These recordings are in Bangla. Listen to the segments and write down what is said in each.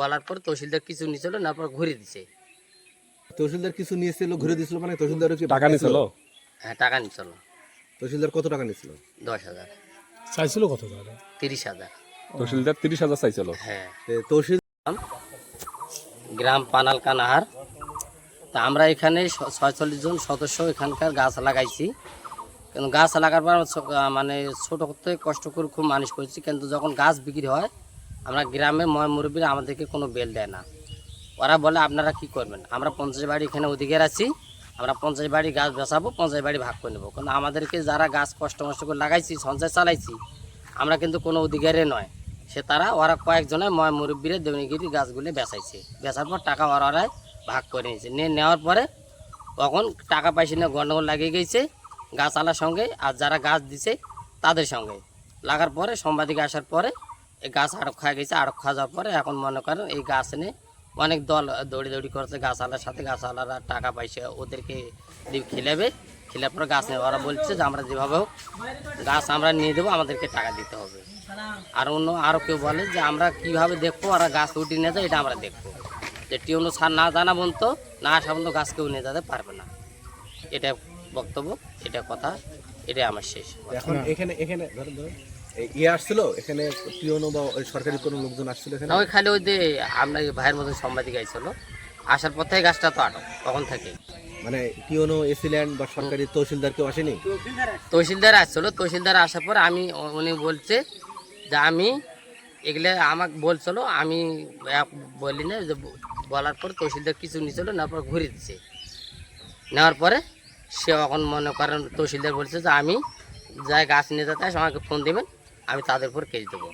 বলার পর তহসিলদার কিছু নিয়েছিল, না পর ঘুরে দিছে। তহসিলদার কিছু নিয়েছিল, ঘুরে দিয়েছিল, মানে তহসিলদার কি টাকা নিছিল? হ্যাঁ, টাকা নিয়েছিল। তহসিলদার কত টাকা নিয়েছিল? 10,000। চাইছিল কত টাকা? 30,000। তহসিলদার 30,000 চাইছিল। হ্যাঁ। তহসিল গ্রাম পানাল কানাহার। তা আমরা এখানে 46 জন সদস্য এখানকার গাছ লাগাইছি। কিন্তু গাছ লাগার পর মানে ছোটো করতে কষ্ট করে খুব মানুষ করেছি, কিন্তু যখন গাছ বিক্রি হয় আমরা গ্রামের মুরব্বীরা আমাদেরকে কোনো বেল দেয় না। ওরা বলে আপনারা কি করবেন, আমরা 50 বাড়ি এখানে অধিকার আছি, আমরা 50 বাড়ি গাছ বেচাবো, 50 বাড়ি ভাগ করে নেবো। কিন্তু আমাদেরকে যারা গাছ কষ্ট করে লাগাইছি, সঞ্চয় চালাইছি, আমরা কিন্তু কোনো অধিকারে নয়। ওরা কয়েকজনে মুরব্বীরা দেবনীগিরি গাছগুলি বেচাইছে। বেচার পর টাকা ওরাই ভাগ করে নিয়েছে। নেওয়ার পরে তখন টাকা পয়সা নিয়ে গণ্ডগোল লাগিয়ে গেছে গাছওয়ালার সঙ্গে, আর যারা গাছ দিছে তাদের সঙ্গে। লাগার পরে সাংবাদিক আসার পরে এই গাছ আড়ক খাওয়া গেছে। আড়ক খাওয়া যাওয়ার পরে এখন মনে করেন এই গাছ নিয়ে অনেক দল দৌড়ি করছে গাছওয়ালার সাথে। গাছওয়ালারা টাকা পয়সা ওদেরকে খেলাবে, খেলার পরে গাছ নেবে। ওরা বলছে যে আমরা যেভাবে হোক গাছ আমরা নিয়ে দেবো, আমাদেরকে টাকা দিতে হবে। আর আরও কেউ বলে যে আমরা কীভাবে দেখবো ওরা গাছ উঠিয়ে নিয়ে যায়, এটা আমরা দেখবো। যে টিউনো সার না জানা পর্যন্ত, না আসা পর্যন্ত গাছ কেউ নিয়ে যেতে পারবে না। এটা বক্তব্য, এটা কথা, এটাই আমার শেষ। এখন এখানে ধরেন আসছিল এখানে পিওনো বা সরকারি কোনো লোকজন আসছিল এখানে? ওই খালি ওই যে আমরা ভাইয়ের মতন সাংবাদিক আইছিল, আসার পর থেকে গাছটা তো আটক তখন থেকে। মানে পিওনো এসিল্যান্ড বা সরকারি তহসিলদার কেউ আসেনি? তহসিলদার আসছিল। তহসিলদার আসার পর উনি বলছে যে আমি এগুলো আমাকে বলছিল, আমি বলি না যে বলার পর তহসিলদার কিছু নিয়েছিল, না পর ঘুরে দিছে। নেওয়ার পরে সে এখন মনে করেন তহসিলদার বলছে যে আমি যাই গাছ নিয়ে যেতে আসে আমাকে ফোন দেবেন, আমি তাদের উপর কেস দেবো।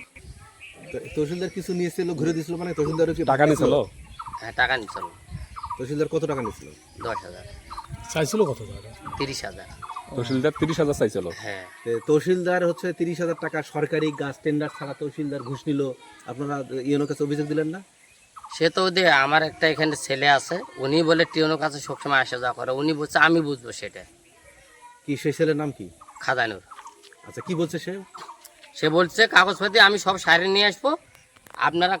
তহসিলদার কিছু নিয়েছিল, ঘুরে দিয়েছিল, মানে তহসিলদার কি টাকা নিছিল? হ্যাঁ, টাকা নিয়েছিল। তহসিলদার কত টাকা নিয়েছিল? 10,000। চাইছিল কত টাকা? 30,000। তহসিলদার 30,000 চাইছিল। হ্যাঁ। তহসিলদার হচ্ছে 30,000 টাকা সরকারি গাছ টেন্ডার ছাড়া তহসিলদার ঘুষ নিল, আপনারা ইউনোর কাছে অভিযোগ দিলেন না? সে তো ওদের আমার একটা এখানে ছেলে আছে, উনি বলে টিউনোর কাছে সবসময় আসা যাওয়া করে। উনি বলছে আমি বুঝবো সেটা। কি সেই ছেলের নাম কি? খাদানুর। আচ্ছা, কি বলছে সে? সে বলছে কাগজপাতি আমি সব সাইরে নিয়ে আসবো, আপনারা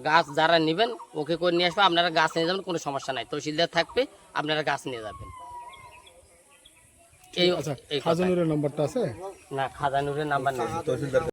গাছ যারা নেবেন ওকে করে নিয়ে আসবো, আপনারা গাছ নিয়ে যাবেন, কোনো সমস্যা নাই, তহসিলদার থাকবে, আপনারা গাছ নিয়ে যাবেন। এই আচ্ছা, এই খাজানুরের নাম্বারটা আছে? না, খাদানুরের নাম্বার নেই। তহসিলদার